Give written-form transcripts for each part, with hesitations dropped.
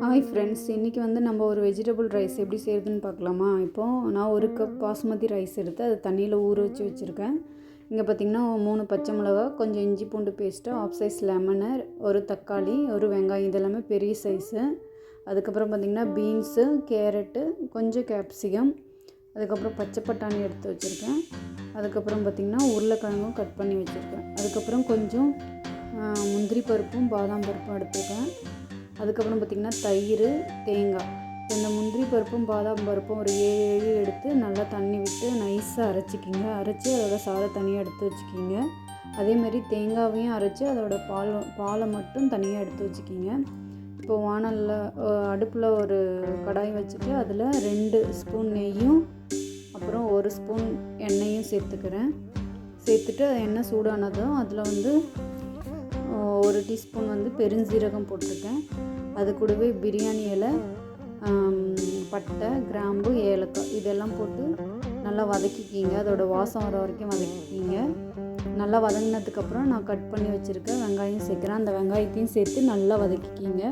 Hi friends, இன்றைக்கி நம்ம ஒரு வெஜிடபிள் ரைஸ் எப்படி செய்கிறதுன்னு பார்க்கலாமா? இப்போது நான் ஒரு கப் பாஸ்மதி ரைஸ் எடுத்து அது தண்ணியில் ஊற வச்சு வச்சுருக்கேன். இங்கே பார்த்திங்கன்னா 3 பச்சை மிளகா, கொஞ்சம் இஞ்சி பூண்டு பேஸ்ட்டு, ஆஃப் சைஸ் லெமனு, ஒரு தக்காளி, ஒரு வெங்காயம், இதெல்லாமே பெரிய சைஸு. அதுக்கப்புறம் பார்த்திங்கன்னா பீன்ஸு, கேரட்டு, கொஞ்சம் கேப்சிகம், அதுக்கப்புறம் பச்சை பட்டாணி எடுத்து வச்சுருக்கேன். அதுக்கப்புறம் பார்த்திங்கன்னா உருளைக்கிழங்கும் கட் பண்ணி வச்சுருக்கேன். அதுக்கப்புறம் கொஞ்சம் முந்திரி பருப்பும் பாதாம் பருப்பும் எடுத்துருக்கேன். அதுக்கப்புறம் பார்த்திங்கன்னா தயிர், தேங்காய். இந்த முந்திரி பருப்பும் பாதாம் பருப்பும் ஒரு 7 எடுத்து நல்லா தண்ணி விட்டு நைஸாக அரைச்சிக்கிங்க. அரைச்சி அதோட சாறை தனியாக எடுத்து வச்சுக்கிங்க. அதேமாதிரி தேங்காவையும் அரைச்சி அதோட பாலை மட்டும் தனியாக எடுத்து வச்சுக்கிங்க. இப்போ வானலில் அடுப்பில் ஒரு கடாய் வச்சுட்டு அதில் 2 ஸ்பூன் நெய்யும் அப்புறம் 1 ஸ்பூன் எண்ணெயும் சேர்த்துக்கிறேன். சேர்த்துட்டு எண்ணெய் சூடானதும் அதில் 1 டீஸ்பூன் பெருஞ்சீரகம் போட்டிருக்கேன். அது கூடவே பிரியாணி இலை, பட்டை, கிராம்பு, ஏலக்காய் இதெல்லாம் போட்டு நல்லா வதக்கிக்கிங்க. அதோட வாசம் வர வரைக்கும் வதக்கிக்கிங்க. நல்லா வதங்கினதுக்கப்புறம் நான் கட் பண்ணி வச்சுருக்க வெங்காயம் சேர்க்குறேன். அந்த வெங்காயத்தையும் சேர்த்து நல்லா வதக்கிக்கிங்க.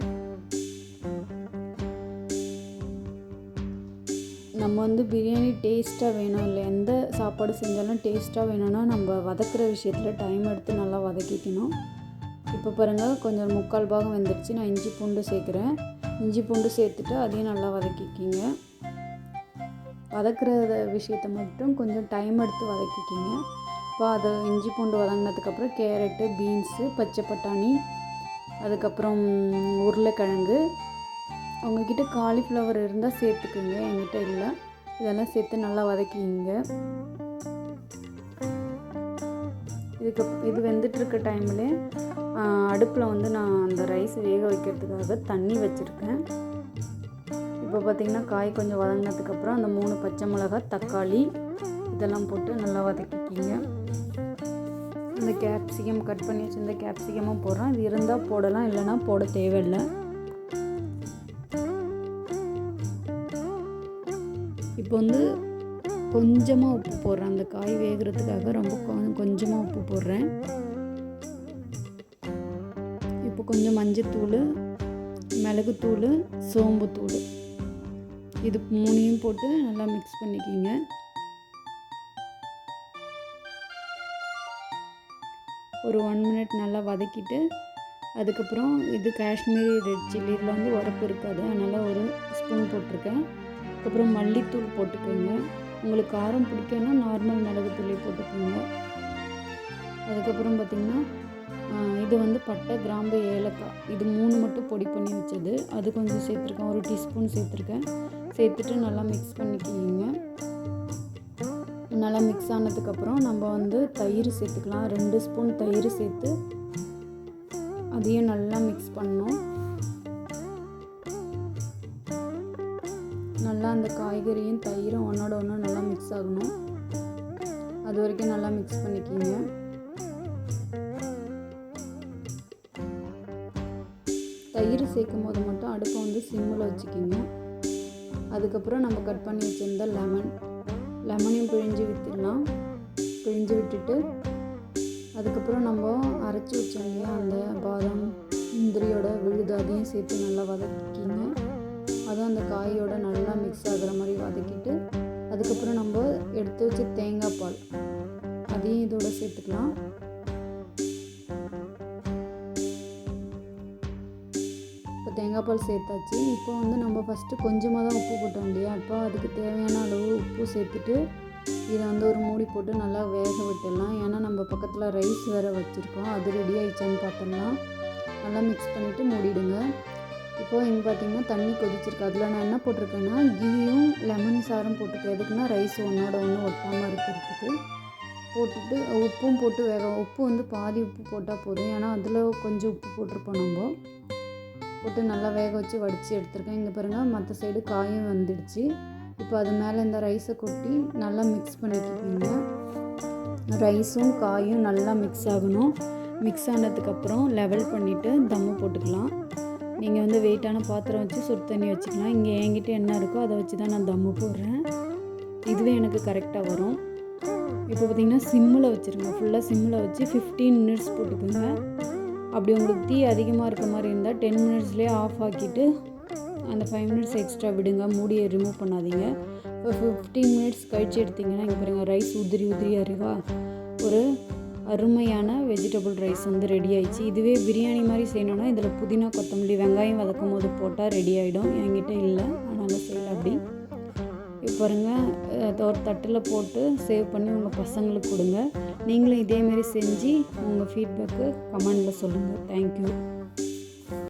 நம்ம பிரியாணி டேஸ்ட்டாக வேணும் இல்லை, எந்த சாப்பாடு செஞ்சாலும் டேஸ்ட்டாக வேணும்னா நம்ம வதக்கிற விஷயத்தில் டைம் எடுத்து நல்லா வதக்கிக்கணும். இப்போ பாருங்கள், கொஞ்சம் 3/4 பாகம் வெந்துடுச்சு. நான் இஞ்சி பூண்டு சேர்க்குறேன். இஞ்சி பூண்டு சேர்த்துட்டு அதையும் நல்லா வதக்கிக்கிங்க. வதக்கிற விஷயத்தை மட்டும் கொஞ்சம் டைம் எடுத்து வதக்கிக்கிங்க. இப்போ அதை இஞ்சி பூண்டு வதங்கினதுக்கப்புறம் கேரட்டு, பீன்ஸு, பச்சை பட்டாணி, அதுக்கப்புறம் உருளைக்கிழங்கு, உங்கள்கிட்ட காலிஃப்ளவர் இருந்தால் சேர்த்துக்குங்க, என்கிட்ட இல்லை. இதெல்லாம் சேர்த்து நல்லா வதக்கிங்க. இது வெந்துட்டுருக்க டைமில் அடுப்பில் நான் அந்த ரைஸ் வேக வைக்கிறதுக்காக தண்ணி வச்சுருக்கேன். இப்போ பார்த்திங்கன்னா காய் கொஞ்சம் வதங்கினதுக்கப்புறம் அந்த 3 பச்சை மிளகாய், தக்காளி இதெல்லாம் போட்டு நல்லா வதக்கிக்கிங்க. இந்த கேப்சிகம் கட் பண்ணி வச்சுருந்த கேப்சிகமும் போடுறேன். இது இருந்தால் போடலாம், இல்லைனா போட தேவையில்லை. இப்போ கொஞ்சமாக உப்பு போடுறேன். அந்த காய் வேகிறதுக்காக ரொம்ப கொஞ்சமாக உப்பு போடுறேன். இப்போ கொஞ்சம் மஞ்சத்தூள், மிளகுத்தூள், சோம்புத்தூள் இது 3ஐயும் போட்டு நல்லா மிக்ஸ் பண்ணிக்கிங்க. ஒரு 1 மினிட் நல்லா வதக்கிட்டு அதுக்கப்புறம் இது காஷ்மீரி ரெட் சில்லி, இதில் உரப்பு இருக்காது, அதனால் 1 ஸ்பூன் போட்டிருக்கேன். அதுக்கப்புறம் மல்லித்தூள் போட்டுக்கோங்க. உங்களுக்கு காரம் பிடிக்கும்னா நார்மல் மிளகுத்தூளி போட்டுக்கோங்க. அதுக்கப்புறம் பார்த்திங்கன்னா இது பட்டை, கிராம்பு, ஏலக்காய் இது 3 மட்டும் பொடி பண்ணி வச்சது, அது கொஞ்சம் சேர்த்துருக்கேன். 1 டீஸ்பூன் சேர்த்துருக்கேன். சேர்த்துட்டு நல்லா மிக்ஸ் பண்ணிக்கிங்க. நல்லா மிக்ஸ் ஆனதுக்கப்புறம் நம்ம தயிர் சேர்த்துக்கலாம். 2 ஸ்பூன் தயிர் சேர்த்து அதையும் நல்லா மிக்ஸ் பண்ணணும். நல்லா அந்த காய்கறியும் தயிரும் ஒன்றோட ஒன்று நல்லா மிக்ஸ் ஆகணும். அது வரைக்கும் நல்லா மிக்ஸ் பண்ணிக்கிங்க. தயிர் சேர்க்கும் போது மட்டும் அடுப்பை சிம்மில் வச்சுக்கிங்க. அதுக்கப்புறம் நம்ம கட் பண்ணி வச்சுருந்த லெமனையும் பிழிஞ்சு விட்டுடலாம். பிழிஞ்சு விட்டுட்டு அதுக்கப்புறம் நம்ம அரைச்சி வச்சோம் இல்லையா அந்த பாதாம் முந்திரியோட விழுது, அதையும் சேர்த்து நல்லா வதக்கிக்கிங்க. அதுவும் அந்த காயோட நல்லா மிக்ஸ் ஆகிற மாதிரி வதக்கிட்டு அதுக்கப்புறம் நம்ம எடுத்து வச்ச தேங்காய் பால் அதையும் இதோட சேர்த்துக்கலாம். இப்போ தேங்காய் பால் சேர்த்தாச்சு. இப்போ நம்ம ஃபஸ்ட்டு கொஞ்சமாக தான் உப்பு போட்டோம் இல்லையா, இப்போ அதுக்கு தேவையான அளவு உப்பு சேர்த்துட்டு இதை ஒரு மூடி போட்டு நல்லா வேக விட்டுடலாம். ஏன்னா நம்ம பக்கத்தில் ரைஸ் வேறு வச்சுருக்கோம், அது ரெடி ஆகிடுச்சான்னு பார்த்துடலாம். நல்லா மிக்ஸ் பண்ணிவிட்டு மூடிடுங்க. இப்போது இங்கே பார்த்திங்கன்னா தண்ணி கொதிச்சிருக்கு. அதில் நான் என்ன போட்டிருக்கேன்னா கீயும் லெமன் சாரும் போட்டிருக்கேன். எதுக்குன்னா ரைஸ் ஒன்றோட ஒன்று ஒட்டாமல் இருக்கிறதுக்கு. போட்டுட்டு உப்பும் போட்டு உப்பு பாதி உப்பு போட்டால் போதும், ஏன்னா அதில் கொஞ்சம் உப்பு போட்டிருப்போம். நம்ம போட்டு நல்லா வேக வச்சு வடித்து எடுத்துருக்கேன். இங்கே பாருங்கள், மற்ற சைடு காயும் வந்துடுச்சு. இப்போ அது மேலே இந்த ரைஸை கொட்டி நல்லா மிக்ஸ் பண்ணிக்கிங்க. ரைஸும் காயும் நல்லா மிக்ஸ் ஆகணும். மிக்ஸ் ஆனதுக்கப்புறம் லெவல் பண்ணிவிட்டு தம்மு போட்டுக்கலாம். நீங்கள் வெயிட்டான பாத்திரம் வச்சு சுடு தண்ணி வச்சுக்கலாம். இங்கே என்கிட்ட என்ன இருக்கோ அதை வச்சு தான் நான் தம்மு போடுறேன். இதுவே எனக்கு கரெக்டாக வரும். இப்போ பார்த்திங்கன்னா சிம்மில் வச்சுருங்க. ஃபுல்லாக சிம்மில் வச்சு 15 மினிட்ஸ் போட்டுக்கோங்க. அப்படி உங்களுக்கு தீ அதிகமாக இருக்க மாதிரி இருந்தால் 10 மினிட்ஸ்லேயே ஆஃப் ஆக்கிட்டு அந்த 5 மினிட்ஸ் எக்ஸ்ட்ரா விடுங்க, மூடியை ரிமூவ் பண்ணாதீங்க. இப்போ 15 மினிட்ஸ் கழித்து எடுத்திங்கன்னா இங்கே பாருங்கள் ரைஸ் உதிரியாக இருக்கா. ஒரு அருமையான வெஜிடபிள் ரைஸ் வந்து ரெடி ஆயிடுச்சு. இதுவே பிரியாணி மாதிரி செய்யணுன்னா இதில் புதினா கொத்தமல்லி வெங்காயம் வதக்கும் போது போட்டால் ரெடி ஆகிடும். என்கிட்ட இல்லை, அதனால் செய்யலை அப்படி. இப்போ பாருங்கள் ஒரு தட்டில் போட்டு சேவ் பண்ணி உங்கள் பசங்களுக்கு கொடுங்க. நீங்களும் இதேமாரி செஞ்சு உங்கள் ஃபீட்பேக்கு கமெண்டில் சொல்லுங்கள். தேங்க்யூ.